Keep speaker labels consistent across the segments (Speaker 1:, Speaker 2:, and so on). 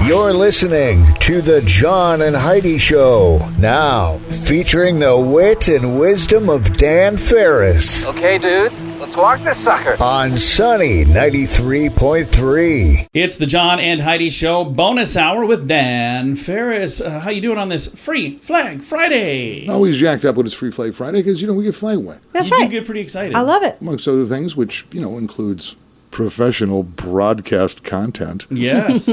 Speaker 1: You're listening to the John and Heidi Show, now featuring the wit and wisdom of Dan Ferris.
Speaker 2: Okay, dudes, let's walk this sucker.
Speaker 1: On Sunny 93.3.
Speaker 3: It's the John and Heidi Show bonus hour with Dan Ferris. How you doing on this Free Flag Friday?
Speaker 4: Always jacked up when it's Free Flag Friday because, we get flag away.
Speaker 5: That's
Speaker 3: you
Speaker 5: right.
Speaker 3: do get pretty excited.
Speaker 5: I love it.
Speaker 4: Amongst other things, which, includes professional broadcast content.
Speaker 3: Yes.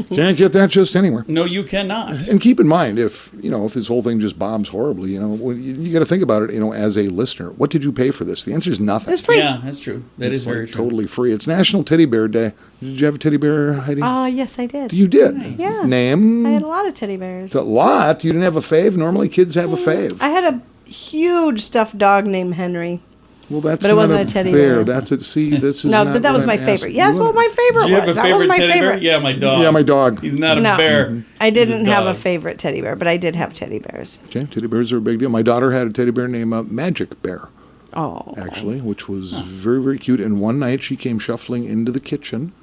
Speaker 4: Can't get that just anywhere.
Speaker 3: No, you cannot.
Speaker 4: And keep in mind, if this whole thing just bombs horribly, you got to think about it, as a listener. What did you pay for this? The answer is nothing.
Speaker 5: It's free.
Speaker 3: Yeah, that's true. That is very true.
Speaker 4: Totally free. It's National Teddy Bear Day. Did you have a teddy bear, Heidi?
Speaker 5: Yes, I did.
Speaker 4: You did?
Speaker 3: Nice.
Speaker 5: Yeah.
Speaker 4: Name?
Speaker 5: I had a lot of teddy bears.
Speaker 4: A lot? You didn't have a fave? Normally kids have a fave.
Speaker 5: I had a huge stuffed dog named Henry.
Speaker 4: Well, that's
Speaker 5: But it
Speaker 4: not
Speaker 5: wasn't a teddy bear.
Speaker 4: That's it. See, this is
Speaker 5: No,
Speaker 4: not
Speaker 5: but that
Speaker 4: what
Speaker 5: was
Speaker 4: I'm
Speaker 5: my
Speaker 4: asking.
Speaker 5: favorite. Yes, what my favorite
Speaker 3: Do you have
Speaker 5: was.
Speaker 3: a
Speaker 5: That was
Speaker 3: favorite
Speaker 5: my
Speaker 3: teddy
Speaker 5: favorite.
Speaker 3: bear? Yeah, my dog.
Speaker 4: Yeah, my dog.
Speaker 3: He's not a
Speaker 5: No.
Speaker 3: bear.
Speaker 5: I didn't
Speaker 3: He's a
Speaker 5: have a
Speaker 3: dog.
Speaker 5: favorite teddy bear, but I did have teddy bears.
Speaker 4: Okay, teddy bears are a big deal. My daughter had a teddy bear named Magic Bear,
Speaker 5: Oh.
Speaker 4: actually, which was very, very cute. And one night she came shuffling into the kitchen.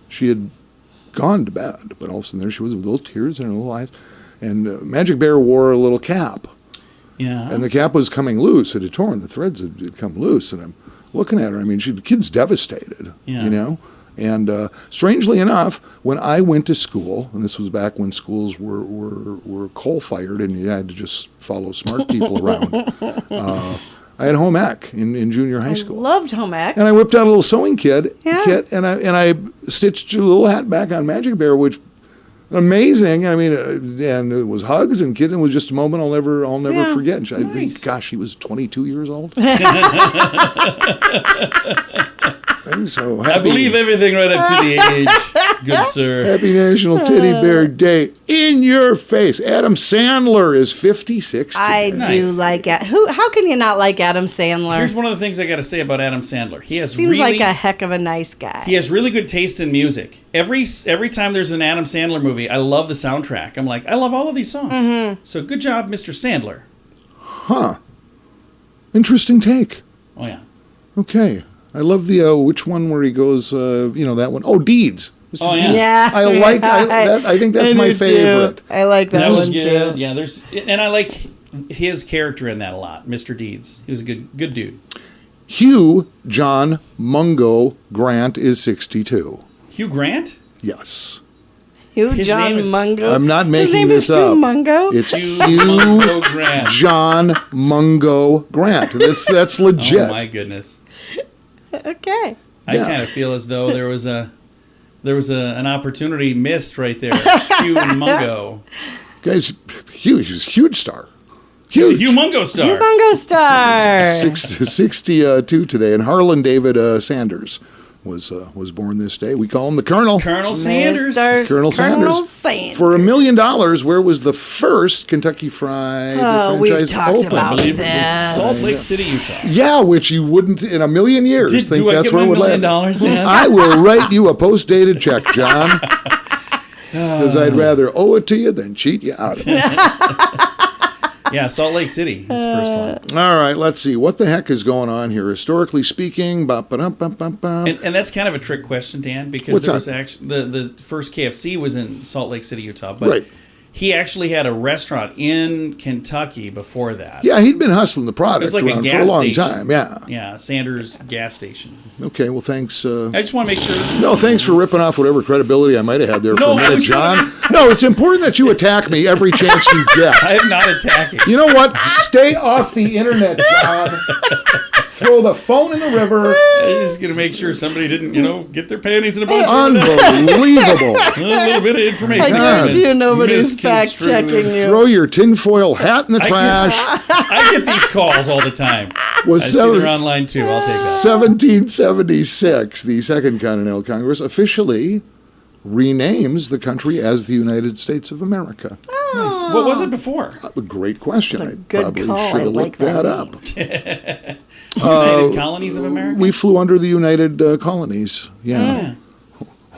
Speaker 4: She had gone to bed, but all of a sudden there she was with little tears in her little eyes. And Magic Bear wore a little cap.
Speaker 3: Yeah.
Speaker 4: And the cap was coming loose. It had torn. The threads had come loose. And I'm looking at her. I mean, the kid's devastated,
Speaker 3: Yeah.
Speaker 4: And strangely enough, when I went to school, and this was back when schools were coal-fired and you had to just follow smart people around, I had home ec in junior high school.
Speaker 5: I loved home ec.
Speaker 4: And I whipped out a little sewing kit,
Speaker 5: Yeah.
Speaker 4: and I stitched a little hat back on Magic Bear, which amazing. I mean, and it was hugs and kid. It was just a moment I'll never
Speaker 5: Yeah.
Speaker 4: forget. And I think,
Speaker 3: Nice.
Speaker 4: gosh, he was 22 years old. I'm so happy.
Speaker 3: I believe everything right up to the age, good sir.
Speaker 4: Happy National Teddy Bear Day. In your face. Adam Sandler is 56
Speaker 5: I
Speaker 4: today.
Speaker 5: do
Speaker 3: Nice.
Speaker 5: like it. How can you not like Adam Sandler?
Speaker 3: Here's one of the things I got to say about Adam Sandler. He has
Speaker 5: Seems
Speaker 3: really,
Speaker 5: like a heck of a nice guy.
Speaker 3: He has really good taste in music. Every time there's an Adam Sandler movie, I love the soundtrack. I'm like, I love all of these songs.
Speaker 5: Mm-hmm.
Speaker 3: So good job, Mr. Sandler.
Speaker 4: Huh. Interesting take.
Speaker 3: Oh yeah.
Speaker 4: Okay. I love the, which one where he goes, that one. Oh, Deeds. Mr.
Speaker 3: Oh yeah.
Speaker 5: Yeah.
Speaker 4: I think that's my
Speaker 5: do, too.
Speaker 4: favorite.
Speaker 5: I like that,
Speaker 3: That was
Speaker 5: one
Speaker 3: good.
Speaker 5: too.
Speaker 3: Yeah, and I like his character in that a lot, Mr. Deeds. He was a good dude.
Speaker 4: Hugh John Mungo Grant is 62.
Speaker 3: Hugh Grant?
Speaker 4: Yes.
Speaker 5: Hugh
Speaker 3: His
Speaker 5: John
Speaker 3: name is-
Speaker 5: Mungo.
Speaker 4: I'm not
Speaker 5: His
Speaker 4: making
Speaker 5: name
Speaker 4: this
Speaker 5: is Hugh
Speaker 4: up.
Speaker 5: Mungo.
Speaker 4: It's
Speaker 3: Hugh
Speaker 4: Hugh
Speaker 3: Mungo Grant.
Speaker 4: John Mungo Grant. That's legit.
Speaker 3: Oh my goodness.
Speaker 5: Okay.
Speaker 3: I
Speaker 4: Yeah.
Speaker 3: kind of feel as though there was an opportunity missed right there. Hugh Mungo.
Speaker 4: Guys, huge. He's a huge star.
Speaker 3: He's a
Speaker 4: Huge.
Speaker 3: Hugh Mungo star.
Speaker 5: Hugh Mungo star.
Speaker 4: 62 today. And Harlan David Sanders was born this day. We call him the Colonel.
Speaker 3: Colonel Sanders.
Speaker 5: Mr.
Speaker 4: Colonel Sanders.
Speaker 5: Sanders.
Speaker 4: For $1 million, where was the first Kentucky Fried
Speaker 5: we've
Speaker 4: franchise
Speaker 5: talked
Speaker 4: open?
Speaker 5: about
Speaker 3: I believe it
Speaker 5: this.
Speaker 3: was Salt Lake City, Utah.
Speaker 4: Yeah, which you wouldn't in a million years think
Speaker 3: Do I
Speaker 4: that's
Speaker 3: get
Speaker 4: where
Speaker 3: my
Speaker 4: it would
Speaker 3: $1
Speaker 4: land.
Speaker 3: million, Dan?
Speaker 4: I will write you a post-dated check, John, because I'd rather owe it to you than cheat you out of it.
Speaker 3: Yeah, Salt Lake City, his first one.
Speaker 4: All right, let's see. What the heck is going on here? Historically speaking, ba-ba-dum-bum-bum-bum.
Speaker 3: And that's kind of a trick question, Dan, because
Speaker 4: What's
Speaker 3: there
Speaker 4: that?
Speaker 3: was actually the first KFC was in Salt Lake City, Utah, but
Speaker 4: Right.
Speaker 3: he actually had a restaurant in Kentucky before that.
Speaker 4: Yeah, he'd been hustling the product
Speaker 3: It was like a
Speaker 4: around for a
Speaker 3: gas
Speaker 4: long
Speaker 3: station.
Speaker 4: time. Yeah.
Speaker 3: Yeah, Sanders gas station.
Speaker 4: Okay, well, thanks.
Speaker 3: I just want to make sure.
Speaker 4: No, thanks for ripping off whatever credibility I might have had there for
Speaker 3: No,
Speaker 4: a
Speaker 3: I
Speaker 4: minute,
Speaker 3: was
Speaker 4: John. No, it's important that you attack me every chance you get.
Speaker 3: I am not attacking.
Speaker 4: You know what? Stay off the internet, John. Throw the phone in the river.
Speaker 3: I'm just going to make sure somebody didn't, get their panties in a bunch.
Speaker 4: Unbelievable.
Speaker 3: A little bit of information.
Speaker 5: I
Speaker 4: God.
Speaker 5: guarantee you nobody's fact
Speaker 3: Misconstrued.
Speaker 5: checking you.
Speaker 4: Throw your tinfoil hat in the trash.
Speaker 3: I get these calls all the time.
Speaker 4: Was
Speaker 3: I see they're online too. I'll take that.
Speaker 4: 1776, the Second Continental Congress officially renames the country as the United States of America.
Speaker 3: Nice. What was it before?
Speaker 4: A great question.
Speaker 5: That's a
Speaker 4: I
Speaker 5: good
Speaker 4: probably
Speaker 5: call.
Speaker 4: should
Speaker 5: I
Speaker 4: have
Speaker 5: like
Speaker 4: looked that
Speaker 5: that
Speaker 4: up.
Speaker 3: United Colonies of America?
Speaker 4: We flew under the United Colonies. Yeah.
Speaker 3: Yeah.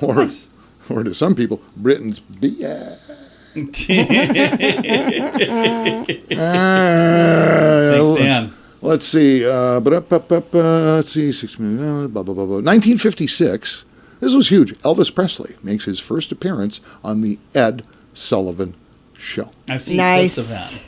Speaker 4: Or,
Speaker 3: Nice.
Speaker 4: or to some people, Britain's BS.
Speaker 3: Thanks, Dan.
Speaker 4: Let's see. Let's see. 6 million. Blah, blah, blah, blah. 1956. This was huge. Elvis Presley makes his first appearance on the Ed Sullivan Show.
Speaker 3: I've seen clips of that.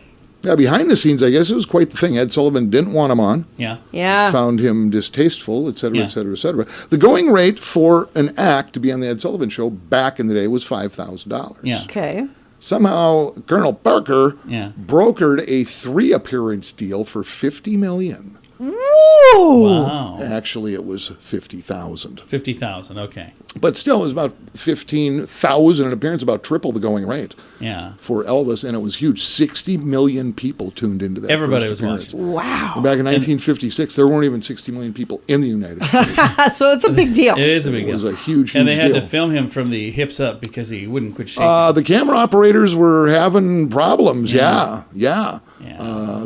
Speaker 4: Now, behind the scenes, I guess it was quite the thing. Ed Sullivan didn't want him on.
Speaker 5: Yeah.
Speaker 4: Found him distasteful, et cetera, et cetera, et cetera. The going rate for an act to be on the Ed Sullivan Show back in the day was $5,000.
Speaker 3: Yeah.
Speaker 5: Okay.
Speaker 4: Somehow, Colonel Parker
Speaker 3: Yeah.
Speaker 4: brokered a 3-appearance deal for $50 million.
Speaker 5: Woo!
Speaker 3: Wow.
Speaker 4: Actually, it was 50,000.
Speaker 3: 50,000. Okay.
Speaker 4: But still, it was about 15,000 an appearance, about triple the going rate
Speaker 3: Yeah.
Speaker 4: for Elvis, and it was huge. 60 million people tuned into that.
Speaker 3: Everybody
Speaker 4: first
Speaker 3: was
Speaker 4: appearance.
Speaker 3: watching.
Speaker 5: Wow.
Speaker 4: And back in 1956, there weren't even 60 million people in the United States.
Speaker 5: So it's a big deal.
Speaker 3: It is a big
Speaker 4: It
Speaker 3: deal.
Speaker 4: was a huge,
Speaker 3: And they had
Speaker 4: deal.
Speaker 3: to film him from the hips up because he wouldn't quit shaking.
Speaker 4: The camera operators were having problems. Yeah.
Speaker 3: Yeah.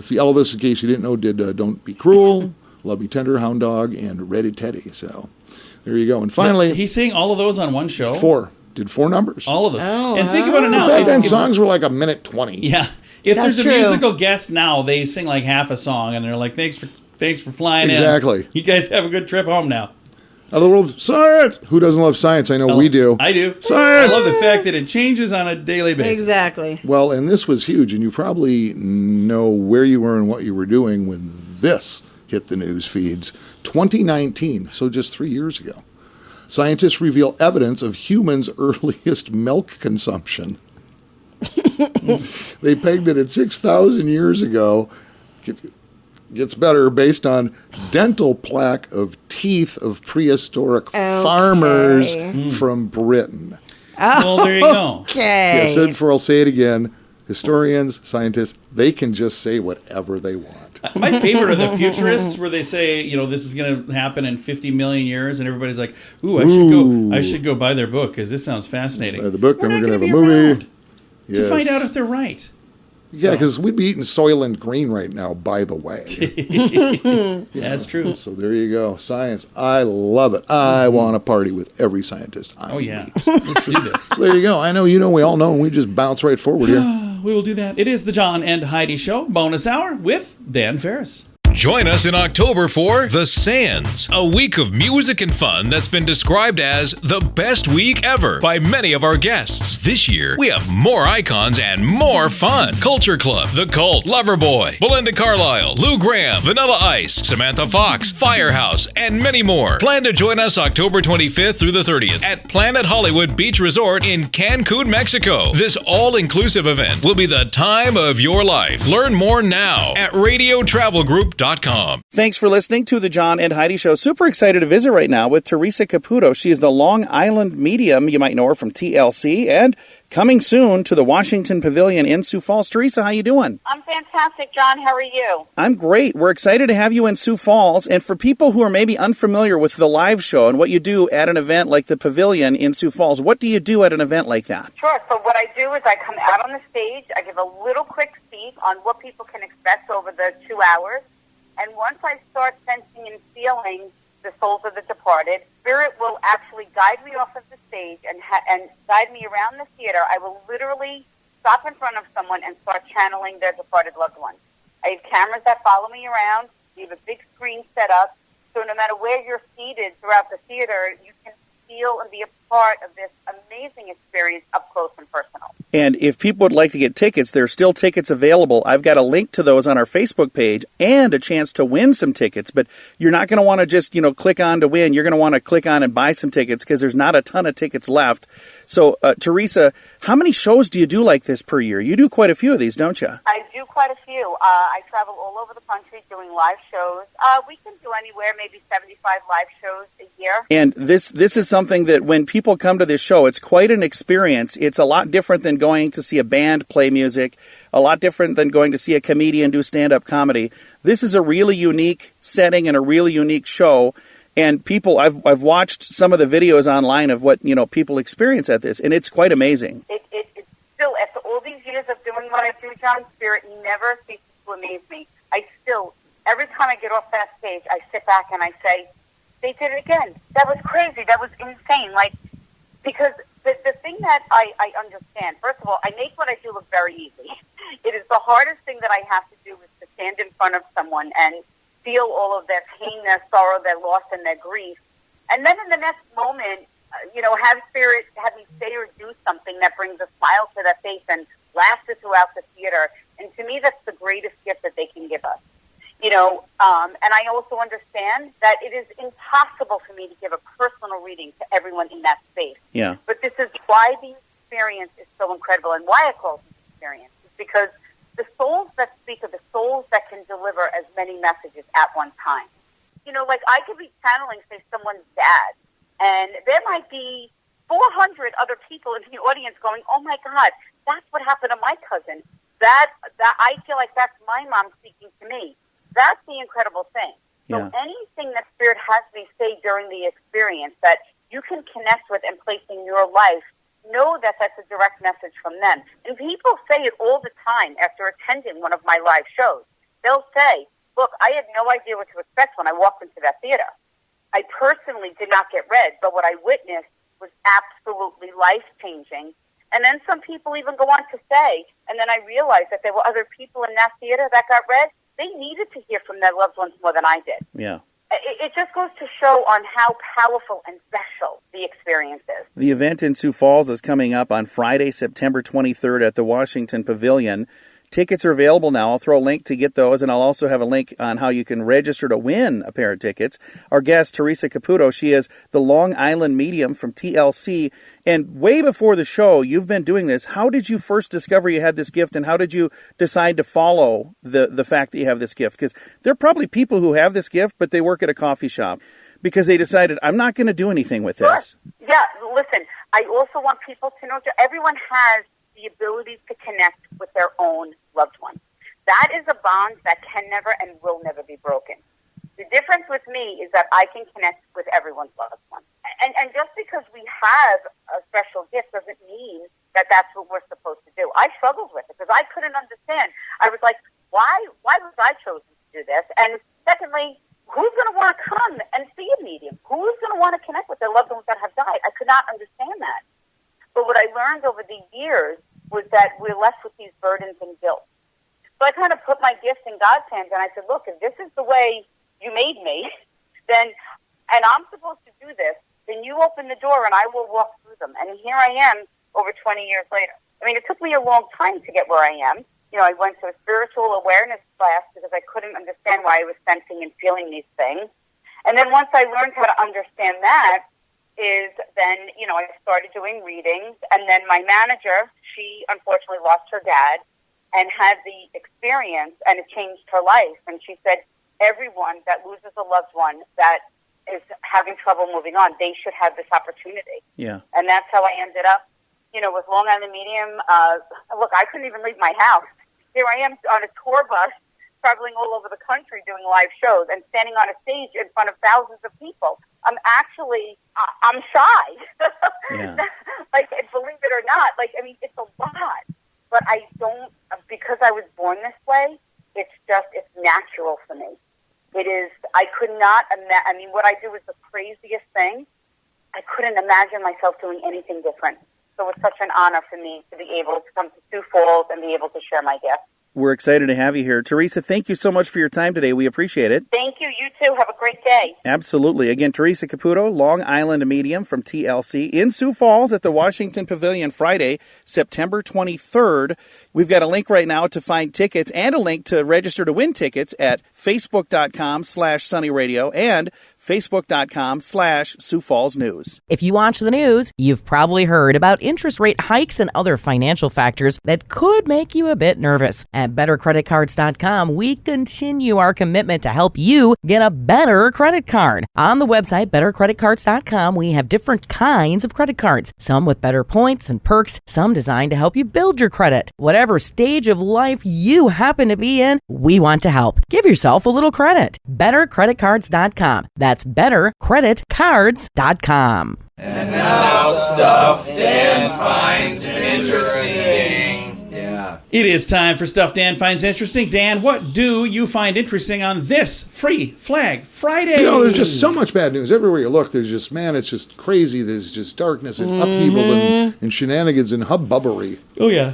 Speaker 4: See, Elvis, in case you didn't know, did Don't Be Cruel, Love Me Tender, Hound Dog, and Ready Teddy. So there you go. And finally,
Speaker 3: He sang all of those on one show.
Speaker 4: did 4 numbers.
Speaker 3: All of those.
Speaker 5: Oh,
Speaker 3: And think about it now.
Speaker 4: Back then,
Speaker 3: If-
Speaker 4: songs were like a minute 20.
Speaker 3: Yeah. If
Speaker 5: That's
Speaker 3: there's a
Speaker 5: true.
Speaker 3: musical guest now, they sing like half a song and they're like, thanks for flying in.
Speaker 4: Exactly.
Speaker 3: You guys have a good trip home now.
Speaker 4: Out of the world of science. Who doesn't love science? I know we do.
Speaker 3: I do.
Speaker 4: Science.
Speaker 3: I love the fact that it changes on a daily basis.
Speaker 5: Exactly.
Speaker 4: Well, and this was huge, and you probably know where you were and what you were doing when this hit the news feeds. 2019, so just 3 years ago. Scientists reveal evidence of humans' earliest milk consumption. They pegged it at 6,000 years ago. Gets better based on dental plaque of teeth of prehistoric farmers from Britain.
Speaker 3: Well, there you go.
Speaker 4: See, I've
Speaker 5: Okay.
Speaker 4: said it before, I'll say it again. Historians, scientists, they can just say whatever they want.
Speaker 3: My favorite are the futurists where they say, this is going to happen in 50 million years, and everybody's like, I should go buy their book because this sounds fascinating.
Speaker 4: The book, then we're going to have a
Speaker 3: be
Speaker 4: movie.
Speaker 3: around to find out if they're right.
Speaker 4: Yeah, because we'd be eating Soylent Green right now, by the way.
Speaker 3: That's true.
Speaker 4: So there you go. Science. I love it. I want to party with every scientist I
Speaker 3: Oh, yeah.
Speaker 4: meet.
Speaker 3: Let's do this.
Speaker 4: So there you go. I know, we all know, and we just bounce right forward here.
Speaker 3: We will do that. It is the John and Heidi Show, bonus hour with Dan Ferris.
Speaker 6: Join us in October for The Sands, a week of music and fun that's been described as the best week ever by many of our guests. This year, we have more icons and more fun. Culture Club, The Cult, Loverboy, Belinda Carlisle, Lou Graham, Vanilla Ice, Samantha Fox, Firehouse, and many more. Plan to join us October 25th through the 30th at Planet Hollywood Beach Resort in Cancun, Mexico. This all-inclusive event will be the time of your life. Learn more now at radiotravelgroup.com.
Speaker 7: Thanks for listening to the John and Heidi Show. Super excited to visit right now with Theresa Caputo. She is the Long Island medium. You might know her from TLC, and coming soon to the Washington Pavilion in Sioux Falls. Theresa, how you doing?
Speaker 8: I'm fantastic, John. How are you?
Speaker 7: I'm great. We're excited to have you in Sioux Falls. And for people who are maybe unfamiliar with the live show and what you do at an event like the Pavilion in Sioux Falls, what do you do at an event like that?
Speaker 8: Sure. So what I do is I come out on the stage, I give a little quick speech on what people can expect over the 2 hours. And once I start sensing and feeling the souls of the departed, Spirit will actually guide me off of the stage and guide me around the theater. I will literally stop in front of someone and start channeling their departed loved ones. I have cameras that follow me around. We have a big screen set up. So no matter where you're seated throughout the theater, you can feel and be a part of this amazing experience up close and personal.
Speaker 7: And if people would like to get tickets, there are still tickets available. I've got a link to those on our Facebook page and a chance to win some tickets. But you're not going to want to just, click on to win. You're going to want to click on and buy some tickets because there's not a ton of tickets left. So, Theresa, how many shows do you do like this per year? You do quite a few of these, don't you?
Speaker 8: I do quite a few. I travel all over the country doing live shows. We can do anywhere, maybe 75 live shows a year.
Speaker 7: And this is something that when people come to this show, it's quite an experience. It's a lot different than going to see a band play music, a lot different than going to see a comedian do stand-up comedy. This is a really unique setting and a really unique show. And people, I've watched some of the videos online of what people experience at this, and it's quite amazing.
Speaker 8: It's still, after all these years of doing what I do, John, Spirit never ceases to amaze me. Every time I get off that stage, I sit back and I say, they did it again. That was crazy. That was insane. Because the thing that I understand, first of all, I make what I do look very easy. It is the hardest thing that I have to do is to stand in front of someone and feel all of their pain, their sorrow, their loss, and their grief. And then in the next moment, have Spirit have me say or do something that brings a smile to their face and lasts throughout the theater. And to me, that's the greatest gift that they can give us. And I also understand that it is impossible for me to give a personal reading to everyone in that space.
Speaker 7: Yeah.
Speaker 8: But this is why the experience is so incredible, and why I call it the experience is because the souls that speak are the souls that can deliver as many messages at one time. Like I could be channeling, say, someone's dad, and there might be 400 other people in the audience going, "Oh my God, that's what happened to my cousin. That I feel like that's my mom speaking to me." That's the incredible thing.
Speaker 7: Yeah.
Speaker 8: So anything that Spirit has me say during the experience that you can connect with and place in your life, know that that's a direct message from them. And people say it all the time after attending one of my live shows. They'll say, "Look, I had no idea what to expect when I walked into that theater. I personally did not get read, but what I witnessed was absolutely life-changing." And then some people even go on to say, and then I realized that there were other people in that theater that got read. They needed to hear from their loved ones more than I did.
Speaker 7: Yeah.
Speaker 8: It just goes to show on how powerful and special the experience is.
Speaker 7: The event in Sioux Falls is coming up on Friday, September 23rd at the Washington Pavilion. Tickets are available now. I'll throw a link to get those, and I'll also have a link on how you can register to win a pair of tickets. Our guest, Theresa Caputo, she is the Long Island medium from TLC. And way before the show, you've been doing this. How did you first discover you had this gift, and how did you decide to follow the fact that you have this gift? Because there are probably people who have this gift, but they work at a coffee shop because they decided, I'm not going to do anything with this.
Speaker 8: Sure. Yeah, listen, I also want people to know that everyone has the ability to connect with their own loved one. That is a bond that can never and will never be broken. The difference with me is that I can connect with everyone's loved one. And just because we have a special gift doesn't mean that that's what we're supposed to do. I struggled with it because I couldn't understand. I was like, why was I chosen to do this? And secondly, who's going to want to come and see a medium? Who's going to want to connect with their loved ones that have died? I could not understand that. But what I learned over the years was that we're left with these burdens and guilt. So I kind of put my gift in God's hands, and I said, look, if this is the way you made me, then, and I'm supposed to do this, then you open the door and I will walk through them. And here I am over 20 years later. I mean, it took me a long time to get where I am. I went to a spiritual awareness class because I couldn't understand why I was sensing and feeling these things. And then once I learned how to understand that, I started doing readings, and then my manager, she unfortunately lost her dad and had the experience, and it changed her life. And she said, everyone that loses a loved one that is having trouble moving on, they should have this opportunity.
Speaker 7: Yeah.
Speaker 8: And that's how I ended up, with Long Island Medium. Look, I couldn't even leave my house. Here I am on a tour bus, traveling all over the country doing live shows and standing on a stage in front of thousands of people. I'm shy.
Speaker 7: Yeah.
Speaker 8: Believe it or not, it's a lot. But I don't, because I was born this way, it's natural for me. It is, I could not imagine, what I do is the craziest thing. I couldn't imagine myself doing anything different. So it's such an honor for me to be able to come to Sioux Falls and be able to share my gift.
Speaker 7: We're excited to have you here. Theresa, thank you so much for your time today. We appreciate it.
Speaker 8: Thank you. You too. Have a great day.
Speaker 7: Absolutely. Again, Theresa Caputo, Long Island medium from TLC in Sioux Falls at the Washington Pavilion Friday, September 23rd. We've got a link right now to find tickets and a link to register to win tickets at facebook.com/sunnyradio and facebook.com/Sioux Falls News.
Speaker 9: If you watch the news, you've probably heard about interest rate hikes and other financial factors that could make you a bit nervous. At BetterCreditCards.com, we continue our commitment to help you get a better credit card. On the website, BetterCreditCards.com, we have different kinds of credit cards, some with better points and perks, some designed to help you build your credit. Whatever stage of life you happen to be in, we want to help. Give yourself a little credit. BetterCreditCards.com. That's BetterCreditCards.com.
Speaker 2: And now stuff Dan finds interesting.
Speaker 3: Yeah. It is time for Stuff Dan Finds Interesting. Dan, what do you find interesting on this Free Flag Friday?
Speaker 4: There's just so much bad news. Everywhere you look, there's just, it's just crazy. There's just darkness and upheaval and shenanigans and hubbubbery.
Speaker 3: Oh, yeah.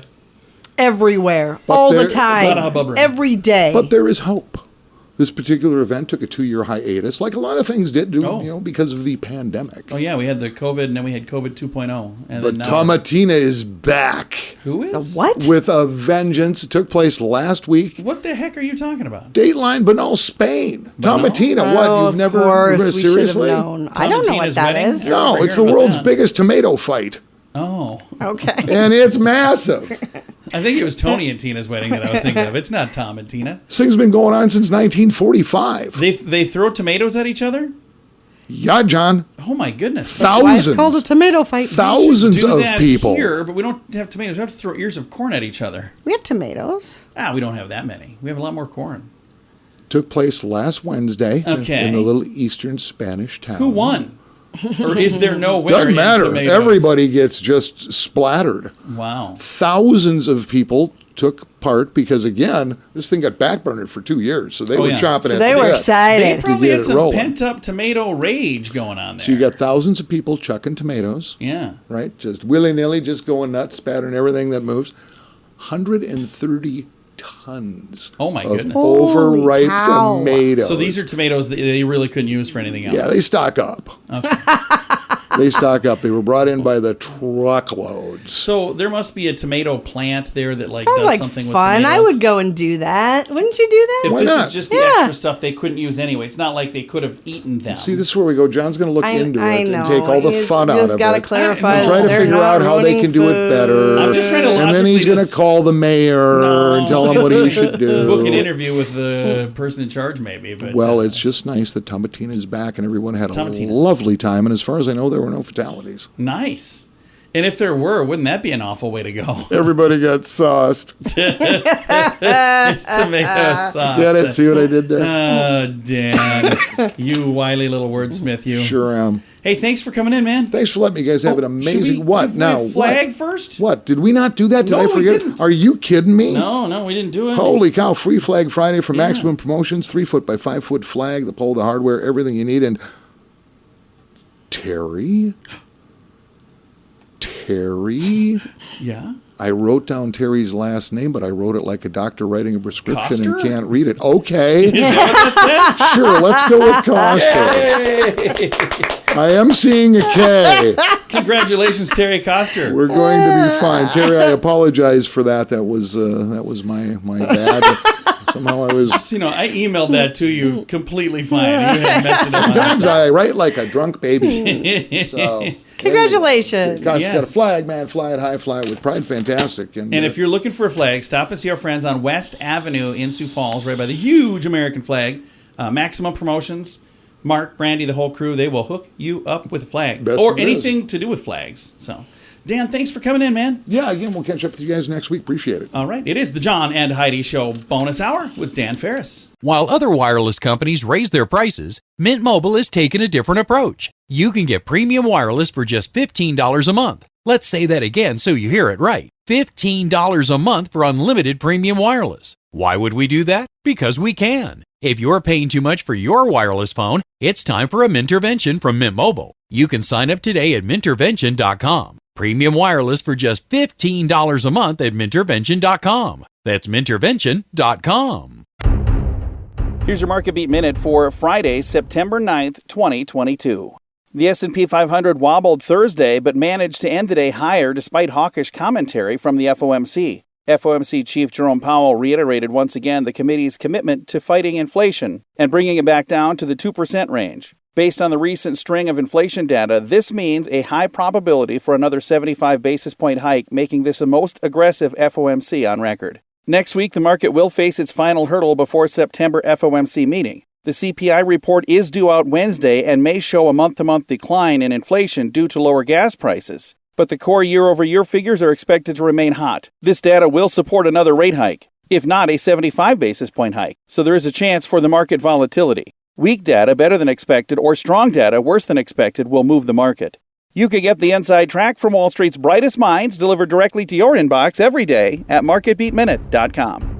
Speaker 5: Everywhere.
Speaker 4: But
Speaker 5: all the time. Every day.
Speaker 4: But there is hope. This particular event took a 2-year hiatus, like a lot of things did, because of the pandemic.
Speaker 3: Oh, yeah, we had the COVID, and then we had COVID 2.0. And
Speaker 4: But Tomatina is back.
Speaker 3: Who is?
Speaker 5: The what?
Speaker 4: With a vengeance. It took place last week.
Speaker 3: What the heck are you talking about?
Speaker 4: Dateline Banal, Spain. Tomatina,
Speaker 5: Oh,
Speaker 4: what? You've
Speaker 5: of
Speaker 4: never
Speaker 5: course, we should have
Speaker 4: seriously?
Speaker 5: known. I don't know what
Speaker 3: Tomatina's
Speaker 5: that
Speaker 3: wedding?
Speaker 5: is.
Speaker 3: Yeah.
Speaker 4: No,
Speaker 3: Never
Speaker 4: it's the
Speaker 3: heard about
Speaker 4: world's
Speaker 3: that.
Speaker 4: biggest tomato fight.
Speaker 3: Oh.
Speaker 5: Okay.
Speaker 4: And it's massive.
Speaker 3: I think it was Tony and Tina's wedding that I was thinking of. It's not Tom and Tina.
Speaker 4: This thing's been going on since 1945.
Speaker 3: They throw tomatoes at each other?
Speaker 4: Yeah, John.
Speaker 3: Oh, my goodness.
Speaker 5: Why it's
Speaker 4: Thousands.
Speaker 5: called a tomato fight?
Speaker 4: Thousands
Speaker 3: Do
Speaker 4: of
Speaker 3: that
Speaker 4: people.
Speaker 3: here, but we don't have tomatoes. We have to throw ears of corn at each other.
Speaker 5: We have tomatoes.
Speaker 3: We don't have that many. We have a lot more corn.
Speaker 4: Took place last Wednesday
Speaker 3: Okay.
Speaker 4: in the little eastern Spanish town.
Speaker 3: Who won? Or is there no winner
Speaker 4: Doesn't
Speaker 3: in
Speaker 4: matter.
Speaker 3: tomatoes?
Speaker 4: Everybody gets just splattered.
Speaker 3: Wow.
Speaker 4: Thousands of people took part because, again, this thing got backburnered for 2 years. So they were chomping at
Speaker 5: they
Speaker 4: the
Speaker 5: were
Speaker 4: bit.
Speaker 5: excited.
Speaker 3: They probably
Speaker 4: get
Speaker 3: had
Speaker 4: it
Speaker 3: some
Speaker 4: rolling.
Speaker 3: pent-up tomato rage going on there.
Speaker 4: So you got thousands of people chucking tomatoes,
Speaker 3: Yeah.
Speaker 4: right? Just willy-nilly, just going nuts, spattering everything that moves. 130 tons
Speaker 3: Oh, my
Speaker 4: of
Speaker 3: goodness.
Speaker 4: overripe
Speaker 5: Holy cow.
Speaker 4: tomatoes.
Speaker 3: So these are tomatoes that they really couldn't use for anything else.
Speaker 4: Yeah, they stock up.
Speaker 3: Okay.
Speaker 4: They stock up. They were brought in by the truckloads.
Speaker 3: So there must be a tomato plant there that
Speaker 5: Sounds
Speaker 3: does
Speaker 5: like
Speaker 3: something
Speaker 5: fun.
Speaker 3: with tomatoes.
Speaker 5: I would go and do that. Wouldn't you do that?
Speaker 3: If
Speaker 4: Why
Speaker 3: this
Speaker 4: not?
Speaker 3: is just the
Speaker 5: Yeah.
Speaker 3: extra stuff they couldn't use anyway, it's not like they could have eaten them.
Speaker 4: See, this is where we go. John's going to look into
Speaker 5: I
Speaker 4: it
Speaker 5: know.
Speaker 4: and take all the
Speaker 5: He's
Speaker 4: fun out
Speaker 5: just
Speaker 4: of
Speaker 5: gotta
Speaker 4: it.
Speaker 5: clarify
Speaker 3: I know.
Speaker 4: Try to
Speaker 5: they're
Speaker 4: figure
Speaker 5: not
Speaker 4: out how they
Speaker 5: ruining
Speaker 4: can do it
Speaker 5: food.
Speaker 4: better.
Speaker 3: I'm just trying to
Speaker 4: And then he's
Speaker 3: logically
Speaker 4: going to
Speaker 3: just-
Speaker 4: call the mayor
Speaker 3: No.
Speaker 4: and tell him what he should do.
Speaker 3: book an interview with the person in charge, maybe. But
Speaker 4: Well, it's just nice that Tomatina is back and everyone had a
Speaker 3: Tomatina.
Speaker 4: lovely time. And as far as I know, there were no fatalities.
Speaker 3: nice. And if there were, wouldn't that be an awful way to go?
Speaker 4: Everybody got sauced.
Speaker 3: It's tomato sauce.
Speaker 4: Get it? See what I did there?
Speaker 3: Oh, Dan. You wily little wordsmith, you.
Speaker 4: Sure am.
Speaker 3: Hey, thanks for coming in, man.
Speaker 4: Thanks for letting me guys have an amazing.
Speaker 3: Should we
Speaker 4: What
Speaker 3: give
Speaker 4: now?
Speaker 3: my flag
Speaker 4: What?
Speaker 3: first?
Speaker 4: What? Did we not do that? Did
Speaker 3: No,
Speaker 4: I
Speaker 3: we
Speaker 4: forget?
Speaker 3: didn't.
Speaker 4: Are you kidding me?
Speaker 3: No, we didn't do it.
Speaker 4: Holy cow! Free Flag Friday for Maximum Promotions. 3 foot by 5 foot flag, the pole, the hardware, everything you need. And Terry.
Speaker 3: Yeah.
Speaker 4: I wrote down Terry's last name, but I wrote it like a doctor writing a prescription
Speaker 3: Coster?
Speaker 4: and can't read it. Okay.
Speaker 3: Is that what that says?
Speaker 4: Sure, let's go with Coster. I am seeing a K.
Speaker 3: Congratulations, Terry Coster.
Speaker 4: We're going to be fine. Terry, I apologize for that. That was my bad. Somehow I was.
Speaker 3: Just, I emailed that to you completely fine. You hadn't messed it up.
Speaker 4: Sometimes I write like a drunk baby. So
Speaker 5: Congratulations.
Speaker 4: Costa's
Speaker 3: Yes.
Speaker 4: got a flag, man. Fly it high, fly it with pride. Fantastic.
Speaker 3: And if you're looking for a flag, stop and see our friends on West Avenue in Sioux Falls, right by the huge American flag. Maximum Promotions, Mark, Brandy, the whole crew, they will hook you up with a flag.
Speaker 4: Best
Speaker 3: or
Speaker 4: it
Speaker 3: anything to do with flags. So, Dan, thanks for coming in, man.
Speaker 4: Yeah, again, we'll catch up with you guys next week. Appreciate it.
Speaker 3: All right. It is the John and Heidi Show bonus hour with Dan Ferris.
Speaker 10: While other wireless companies raise their prices, Mint Mobile has taken a different approach. You can get premium wireless for just $15 a month. Let's say that again so you hear it right. $15 a month for unlimited premium wireless. Why would we do that? Because we can. If you're paying too much for your wireless phone, it's time for a Mintervention from Mint Mobile. You can sign up today at Mintervention.com. Premium wireless for just $15 a month at Mintervention.com. That's Mintervention.com.
Speaker 7: Here's your Market Beat Minute for Friday, September 9th, 2022. The S&P 500 wobbled Thursday but managed to end the day higher despite hawkish commentary from the FOMC. FOMC Chief Jerome Powell reiterated once again the committee's commitment to fighting inflation and bringing it back down to the 2% range. Based on the recent string of inflation data, this means a high probability for another 75 basis point hike, making this the most aggressive FOMC on record. Next week, the market will face its final hurdle before September FOMC meeting. The CPI report is due out Wednesday and may show a month-to-month decline in inflation due to lower gas prices. But the core year-over-year figures are expected to remain hot. This data will support another rate hike, if not a 75 basis point hike, so there is a chance for the market volatility. Weak data better than expected or strong data worse than expected will move the market. You can get the inside track from Wall Street's brightest minds delivered directly to your inbox every day at marketbeatminute.com.